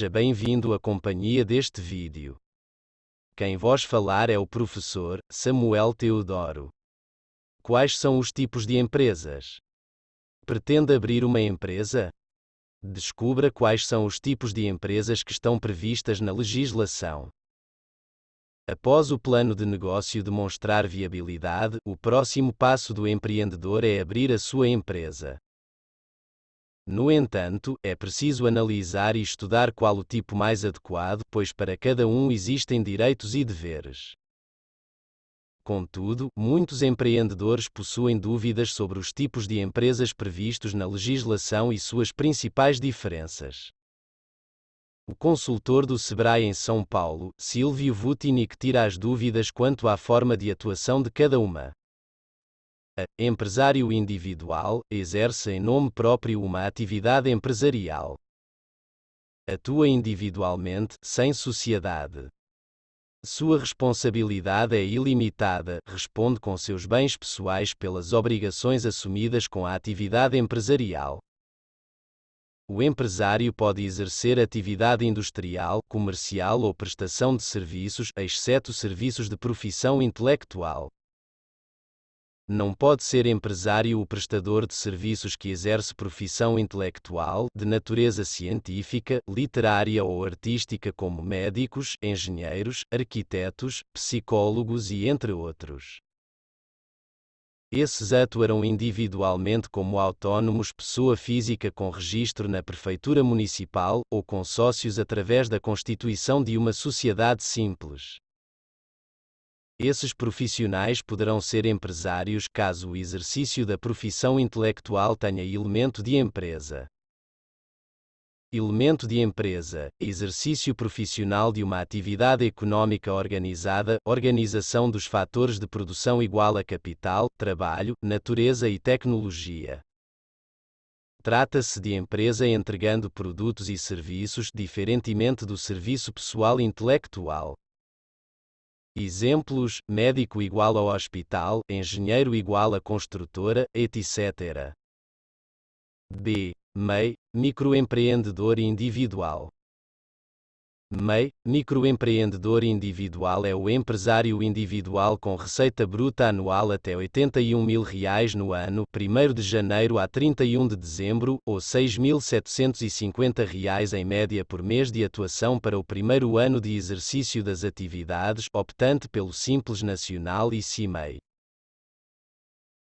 Seja bem-vindo à companhia deste vídeo. Quem vos falar é o professor Samuel Teodoro. Quais são os tipos de empresas? Pretende abrir uma empresa? Descubra quais são os tipos de empresas que estão previstas na legislação. Após o plano de negócio demonstrar viabilidade, o próximo passo do empreendedor é abrir a sua empresa. No entanto, é preciso analisar e estudar qual o tipo mais adequado, pois para cada um existem direitos e deveres. Contudo, muitos empreendedores possuem dúvidas sobre os tipos de empresas previstos na legislação e suas principais diferenças. O consultor do Sebrae em São Paulo, Silvio Vutinic, tira as dúvidas quanto à forma de atuação de cada uma. Empresário individual, exerce em nome próprio uma atividade empresarial. Atua individualmente, sem sociedade. Sua responsabilidade é ilimitada, responde com seus bens pessoais pelas obrigações assumidas com a atividade empresarial. O empresário pode exercer atividade industrial, comercial ou prestação de serviços, exceto serviços de profissão intelectual. Não pode ser empresário o prestador de serviços que exerce profissão intelectual, de natureza científica, literária ou artística, como médicos, engenheiros, arquitetos, psicólogos e entre outros. Esses atuarão individualmente como autônomos, pessoa física com registro na Prefeitura Municipal, ou com sócios através da constituição de uma sociedade simples. Esses profissionais poderão ser empresários caso o exercício da profissão intelectual tenha elemento de empresa. Elemento de empresa: exercício profissional de uma atividade econômica organizada, organização dos fatores de produção igual a capital, trabalho, natureza e tecnologia. Trata-se de empresa entregando produtos e serviços, diferentemente do serviço pessoal intelectual. Exemplos: médico igual a hospital, engenheiro igual a construtora, etc. B. MEI, microempreendedor individual. MEI, microempreendedor individual, é o empresário individual com receita bruta anual até R$81.000 no ano, 1º de janeiro a 31 de dezembro, ou R$6.750 em média por mês de atuação para o primeiro ano de exercício das atividades, optante pelo Simples Nacional e CIMEI.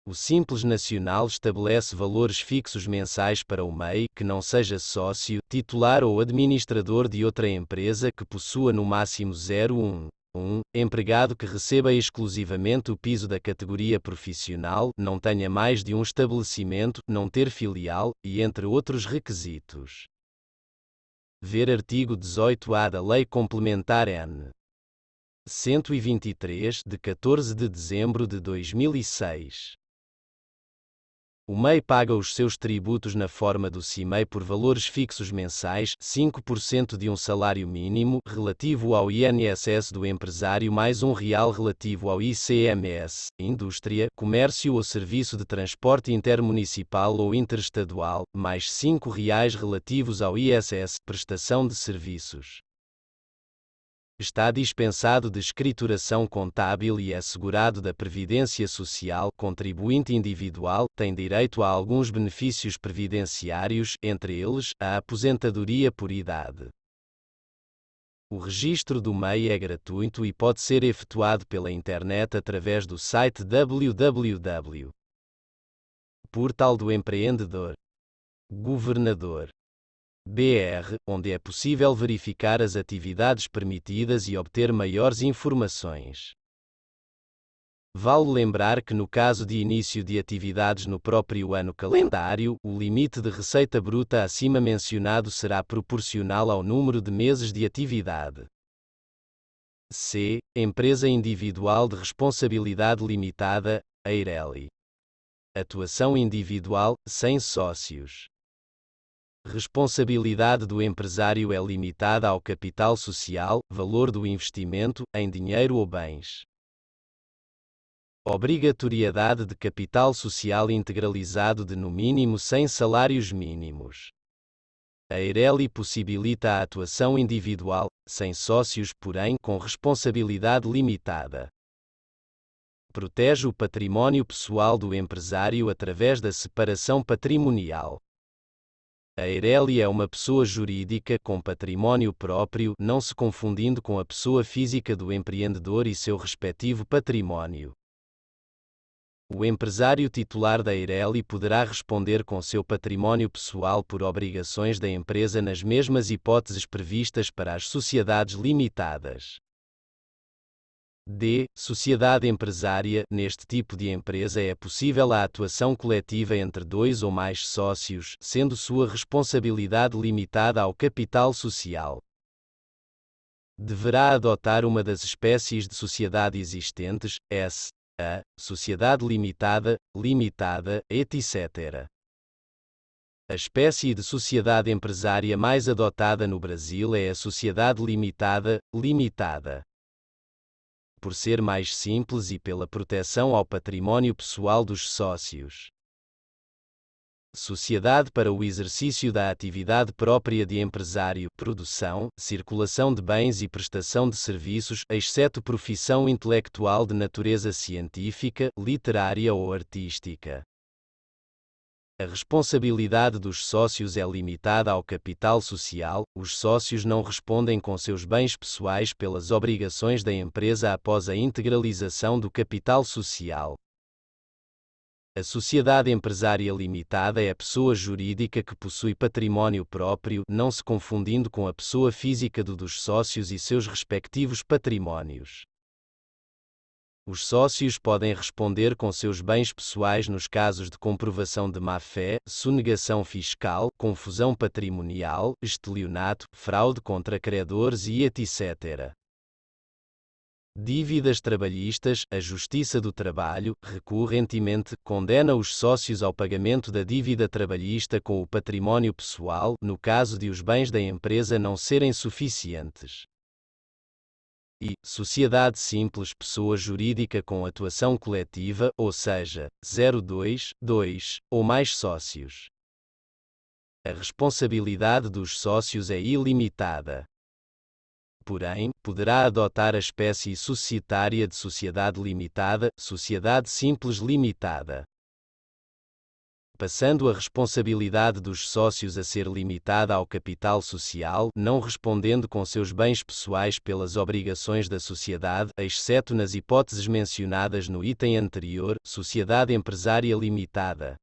O Simples Nacional estabelece valores fixos mensais para o MEI, que não seja sócio, titular ou administrador de outra empresa que possua no máximo 0,1 empregado que receba exclusivamente o piso da categoria profissional, não tenha mais de um estabelecimento, não ter filial, e entre outros requisitos. Ver artigo 18-A da Lei Complementar N. 123, de 14 de dezembro de 2006. O MEI paga os seus tributos na forma do CIMEI por valores fixos mensais, 5% de um salário mínimo, relativo ao INSS do empresário mais R$1 relativo ao ICMS, indústria, comércio ou serviço de transporte intermunicipal ou interestadual, mais R$5 relativos ao ISS, prestação de serviços. Está dispensado de escrituração contábil e é segurado da Previdência Social. Contribuinte individual tem direito a alguns benefícios previdenciários, entre eles, a aposentadoria por idade. O registro do MEI é gratuito e pode ser efetuado pela internet através do site www.portal do empreendedor. Governador. BR, onde é possível verificar as atividades permitidas e obter maiores informações. Vale lembrar que no caso de início de atividades no próprio ano calendário, o limite de receita bruta acima mencionado será proporcional ao número de meses de atividade. C. Empresa individual de responsabilidade limitada, EIRELI. Atuação individual, sem sócios. Responsabilidade do empresário é limitada ao capital social, valor do investimento, em dinheiro ou bens. Obrigatoriedade de capital social integralizado de no mínimo 100 salários mínimos. A Eireli possibilita a atuação individual, sem sócios, porém com responsabilidade limitada. Protege o património pessoal do empresário através da separação patrimonial. A Eireli é uma pessoa jurídica com património próprio, não se confundindo com a pessoa física do empreendedor e seu respectivo património. O empresário titular da Eireli poderá responder com seu património pessoal por obrigações da empresa nas mesmas hipóteses previstas para as sociedades limitadas. D. Sociedade empresária. Neste tipo de empresa é possível a atuação coletiva entre dois ou mais sócios, sendo sua responsabilidade limitada ao capital social. Deverá adotar uma das espécies de sociedade existentes, S.A., sociedade limitada, etc. A espécie de sociedade empresária mais adotada no Brasil é a sociedade limitada. Por ser mais simples e pela proteção ao património pessoal dos sócios. Sociedade para o exercício da atividade própria de empresário, produção, circulação de bens e prestação de serviços, exceto profissão intelectual de natureza científica, literária ou artística. A responsabilidade dos sócios é limitada ao capital social, os sócios não respondem com seus bens pessoais pelas obrigações da empresa após a integralização do capital social. A sociedade empresária limitada é a pessoa jurídica que possui património próprio, não se confundindo com a pessoa física dos sócios e seus respectivos patrimónios. Os sócios podem responder com seus bens pessoais nos casos de comprovação de má-fé, sonegação fiscal, confusão patrimonial, estelionato, fraude contra credores e etc. Dívidas trabalhistas. A Justiça do Trabalho, recorrentemente, condena os sócios ao pagamento da dívida trabalhista com o património pessoal, no caso de os bens da empresa não serem suficientes. E sociedade simples, pessoa jurídica com atuação coletiva, ou seja, 2 ou mais sócios. A responsabilidade dos sócios é ilimitada. Porém, poderá adotar a espécie societária de sociedade limitada, sociedade simples limitada. Passando a responsabilidade dos sócios a ser limitada ao capital social, não respondendo com seus bens pessoais pelas obrigações da sociedade, exceto nas hipóteses mencionadas no item anterior, sociedade empresária limitada.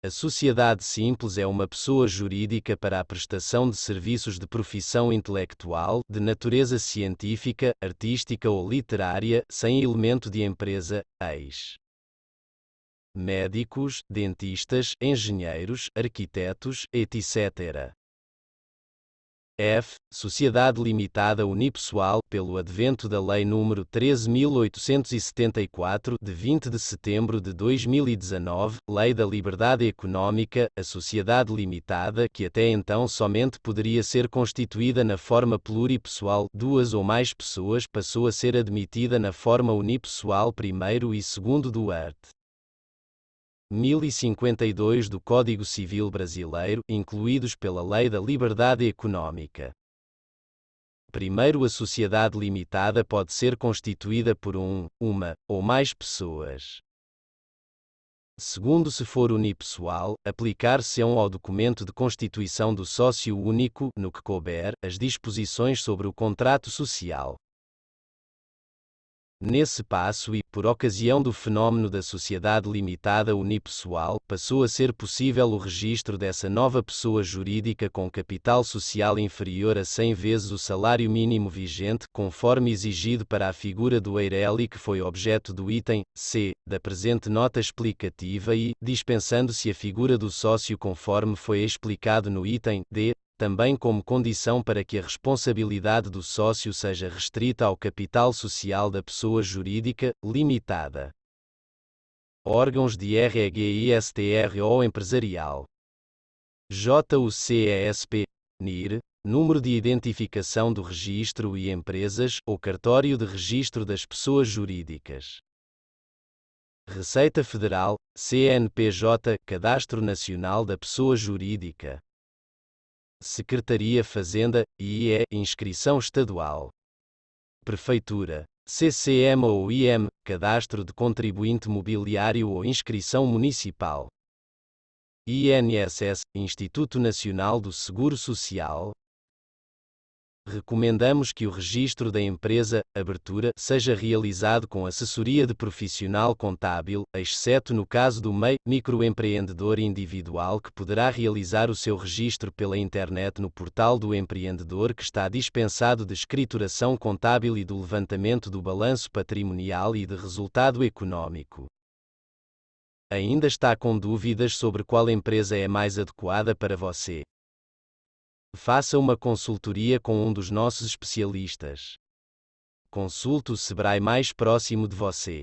A sociedade simples é uma pessoa jurídica para a prestação de serviços de profissão intelectual, de natureza científica, artística ou literária, sem elemento de empresa, ex. Médicos, dentistas, engenheiros, arquitetos, etc. F. Sociedade limitada unipessoal, pelo advento da Lei nº 13.874, de 20 de setembro de 2019, Lei da Liberdade Económica, a sociedade limitada, que até então somente poderia ser constituída na forma pluripessoal, duas ou mais pessoas, passou a ser admitida na forma unipessoal primeiro e segundo do art. 1052 do Código Civil Brasileiro, incluídos pela Lei da Liberdade Económica. Primeiro, a sociedade limitada pode ser constituída por uma ou mais pessoas. Segundo, se for unipessoal, aplicar-se-ão ao documento de constituição do sócio único, no que couber, as disposições sobre o contrato social. Nesse passo e, por ocasião do fenómeno da sociedade limitada unipessoal, passou a ser possível o registro dessa nova pessoa jurídica com capital social inferior a 100 vezes o salário mínimo vigente, conforme exigido para a figura do Eireli, que foi objeto do item C da presente nota explicativa e, dispensando-se a figura do sócio conforme foi explicado no item D, também como condição para que a responsabilidade do sócio seja restrita ao capital social da pessoa jurídica, limitada. Órgãos de REGISTRO empresarial. JUCESP, NIR, Número de Identificação do Registro e Empresas, ou Cartório de Registro das Pessoas Jurídicas. Receita Federal, CNPJ, Cadastro Nacional da Pessoa Jurídica. Secretaria Fazenda, IE, Inscrição Estadual. Prefeitura, CCM ou IM, Cadastro de Contribuinte Mobiliário ou Inscrição Municipal. INSS, Instituto Nacional do Seguro Social. Recomendamos que o registro da empresa, abertura, seja realizado com assessoria de profissional contábil, exceto no caso do MEI, microempreendedor individual que poderá realizar o seu registro pela internet no portal do empreendedor que está dispensado de escrituração contábil e do levantamento do balanço patrimonial e de resultado econômico. Ainda está com dúvidas sobre qual empresa é mais adequada para você? Faça uma consultoria com um dos nossos especialistas. Consulte o Sebrae mais próximo de você.